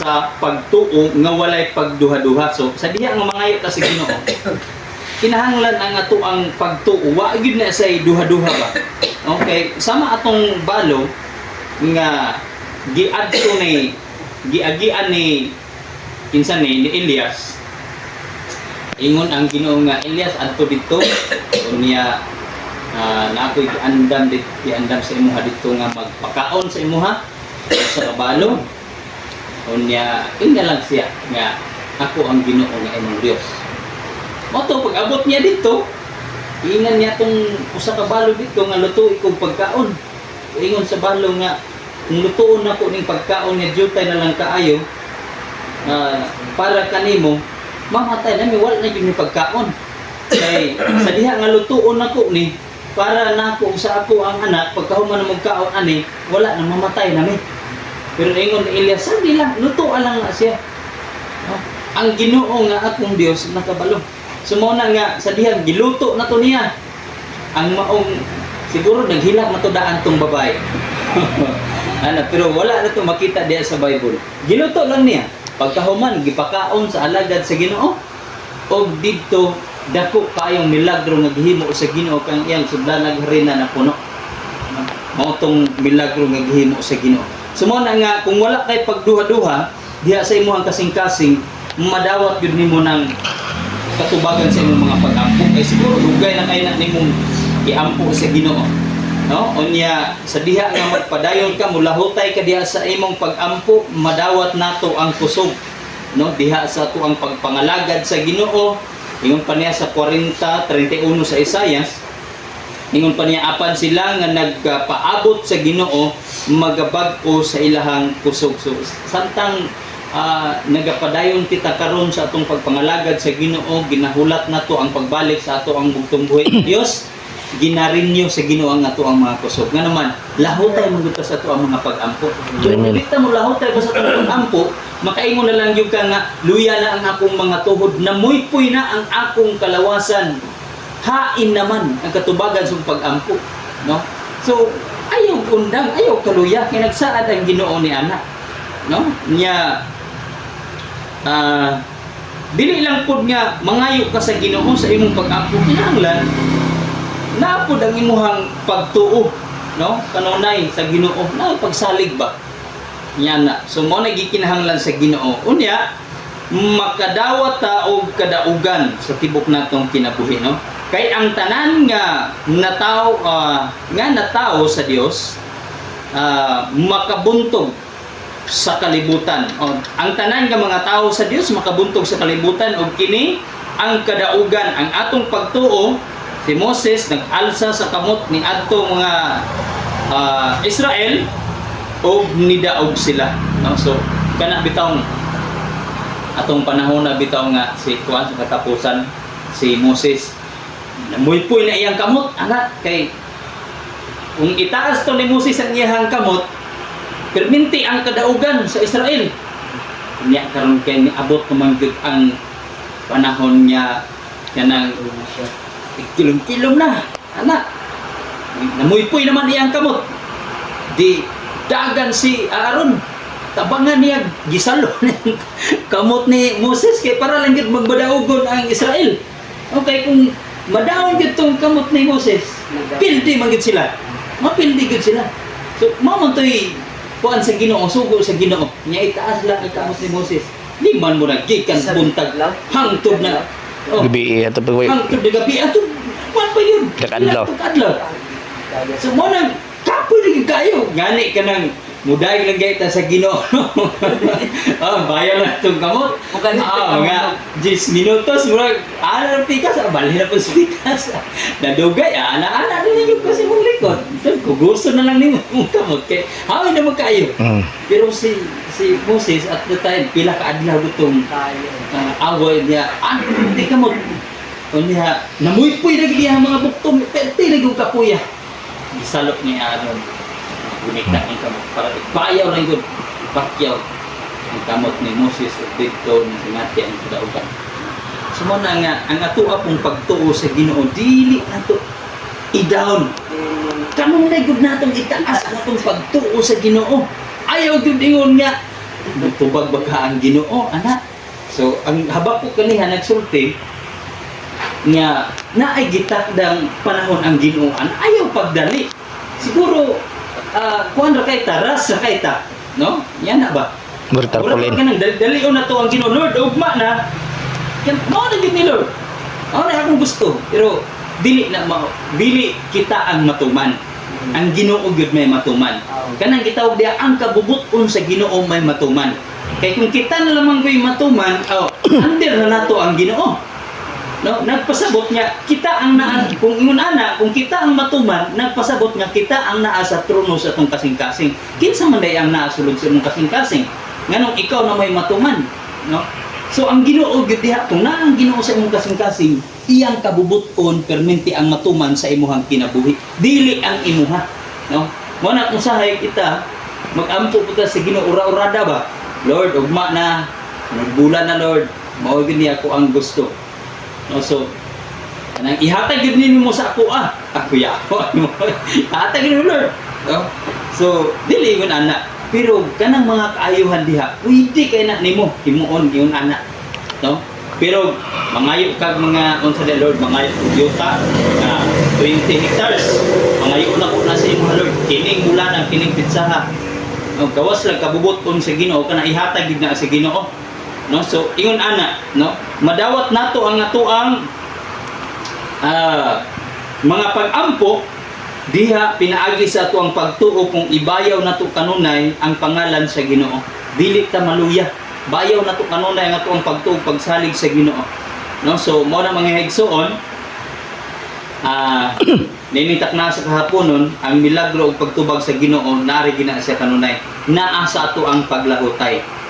sa pagtuo nga walay pagduha-duha. So sa diha nga mangayo ta sa Ginoo, kinahanglan ang ato ang pagtuo wa gyud na say duha-duha ba. Okay, sama atong balo nga giagian ni kinsa ni Elias. Ingon ang Ginoo nga Elias adto dito unya na ako'y giandam sa imuha dito nga magpakaon sa imuha sa kabalo. Unya inga lang siya nga ako ang Ginoo nga imong Dios. Moto pag abot niya dito, ingan niya tong usa ka balo dito nga lutuo kog pagkaon. Ingon sa balo nga kung lutuon nako ning pagkaon niya jutay na lang kaayo para kanimo mamatay na mi wala na gyud ni pagkaon. Kay sa diha nga lutuon nako ni para nako sa ako ang anak pagkahuman na magkaon ani wala na mamatay na mi. Pero ingon ni Elias sabi lang luto lang na siya. Ang Ginoo nga akong Dios nakabalo. Sumuna nga sa diha giluto na to niya. Ang maong siguro naghilak na to daan tong babae. Pero wala na to makita diha sa Bible. Giluto lang niya. Pagkahuman gipakaon sa alagad sa Ginoo. Og didto dako kayong milagro nga gihimo sa Ginoo kang iyang sudlanag harina na puno. Mao tong milagro nga gihimo sa Ginoo. Sumuna nga kung wala kay pagduha-duha diha sa imong kasing-kasing madawat gyud nimo ng katubagan sa imong mga pag-ampo. Kay siguro dugay na kay na nimong iampo sa Ginoo. No? Unya sa diha nga magpadayon ka mulahutay ka diha sa imong pag-ampo madawat nato ang kusog. No? Diha sa ato ang pagpangalagad sa Ginoo. Ingon pa niya sa 40:31 sa Isaias. Ingon pa niya apan sila nga nagpaabot sa Ginoo magabag-o sa ilahang kusog. So samtang nagapadayon kita karon sa atong pagpangalagad sa Ginoo, ginahulat nato ang pagbalik sa ato ang bugtong buhi ng Dios, ginarinyo sa Ginoo ang ato ang mga kusog. Nga naman, lahutay man sa ato ang mga pag-ampo. Kung kita mo lahutay ba sa atong pag-ampo, makaingon na lang yung ka nga, luya na ang akong mga tuhod, namuypoy na ang akong kalawasan, hain naman ang katubagan sa pag-ampo. No? So, ayaw undang, ayaw kaluya, kinagsaad ang Ginoo ni anak. No? Nya, dili lang pod nga mangayo ka sa Ginoo sa imong pag-ampo, kinahanglan naapod ang imuhang pagtuo, no? Kanunay sa Ginoo, na pagsalig ba? Yan na. So mo nagikinahanglan sa Ginoo. Unya makadawat ta og kadaugan sa tibok natong kinabuhi, no? Kay ang tanan nga natawo sa Dios makabuntog sa kalibutan. Ang tanan nga mga tao sa Dios makabuntog sa kalibutan og kini ang kadaugan, ang atong pagtuo. Si Moses nag-alsa sa kamot ni adto mga Israel og nidaog sila. No? So kana bitaw atong panahon na bitaw nga si Juan sa katapusan si Moses namuypoy na iyang kamot ana kay kung itaas to ni Moses ang iyang kamot perminti ang kadaugan sa Israel. Niya karon kay niabot naman gud ang panahon niya kanang kilom-kilom na anak namuypoy naman iyang kamot di dagan si Aaron tabangan niya gisalo kamot ni Moses kay para lang gid magbadaugon ang Israel. Okay, kung madaon gid tong kamot ni Moses pildi man gid sila mapildi gid sila. So mao man toy kuan sa Ginoo, sugo sa Ginoo nya itaas lang ang kamot ni Moses di man mo nagikan buntag hangtod na gabi ato pagway hangtod na gabi ato kuan pa yun kadlaw. So mo nang kapoy lagi kayo ngani ka nang muday lang gayta sa Ginoo. Bayan lang itong kamot. Mga 10 minutos, murag, ana ng pikas, bali na po sa pikas. Nadugay, ana-ana rin yung kasi mong likod. Kung gusto na lang ni mong kamot, kaya hawin naman kayo. Pero si Moses at the time, pila ka adlaw itong away niya, hindi kamot. Niya, namuypoy lagi niya mga buktong, pwede lagi yung kapuya. Gisalok niya, unik na ang kamot para bayaw lang yun bakyaw ang kamot ni Moses at dito ng singati ang kadaugan. So mo na nga ang ato apong pagtuo sa Ginoo dili nato i-down kamong na gud natong itaas ang atong pagtuo sa Ginoo. Ayaw gyud ingon nga Tubag baka ang Ginoo ana. So ang Habakuk kaniha nagsulti nga naay gitakdang panahon ang Ginoo ayaw pagdali. Siguro kuan ra kay taras ra kay ta, no? Yan na ba? Brutal Wala pulin. pa kanang dali-on na to ang Ginoo, Lord, ugma na. Yan mao na gid ni Lord. Mao na akong gusto, pero dili kita ang matuman. Ang Ginoo gyud may matuman. Kanang gitawag diha ang kabubuton sa Ginoo may matuman. Kay kung kita na lamang ko'y matuman, under na nato ang Ginoo. No, nagpasabot niya kita ang naa kung ingon ana, kung kita ang matuman, nagpasabot niya kita ang naa sa trono sa atong kasing-kasing. Kinsa man day ang naa sulod sa imong kasing-kasing? Nganong ikaw na may matuman, no? So ang Ginoo gyud diha kung naa ang Ginoo sa imong kasing-kasing, iyang kabubuton perminti ang matuman sa imong kinabuhi. Dili ang imuha, no? Mo na kung sahay kita magampo puta sa Ginoo ura-urada ba? Lord, ugma na. Nagbulan na Lord. Mao gyud niya ako ang gusto. No, so kanang ihatag gyud nimo sa ako ako ya. Ihatag gyud Lord. No? So dili ingon ana. Pero kanang mga kaayuhan diha, pwede kay na nimo himuon ingon ana. No? Pero mangayo kag mga unsa di Lord, mangayo og yuta na 20 hectares. Mangayo na ko na sa imong Lord. Kining bulan ang kining pitsaha. No, gawas lang kabubuton sa Ginoo kana ihatag gid na sa Ginoo. No, so ingon ana, no, madawat nato ang atoang mga pag-ampo diha pinaagi sa ato ang pagtuo kung ibayaw nato kanunay ang pangalan sa Ginoo. Dili ta maluya. Bayaw nato kanunay ang ato ang pagtuo pagsalig sa Ginoo. No, so mao na mga higsuon ninitak na sa kahaponon ang milagro ug pagtubag sa Ginoo nari gina sa kanunay naa sa ato ang paglahutay.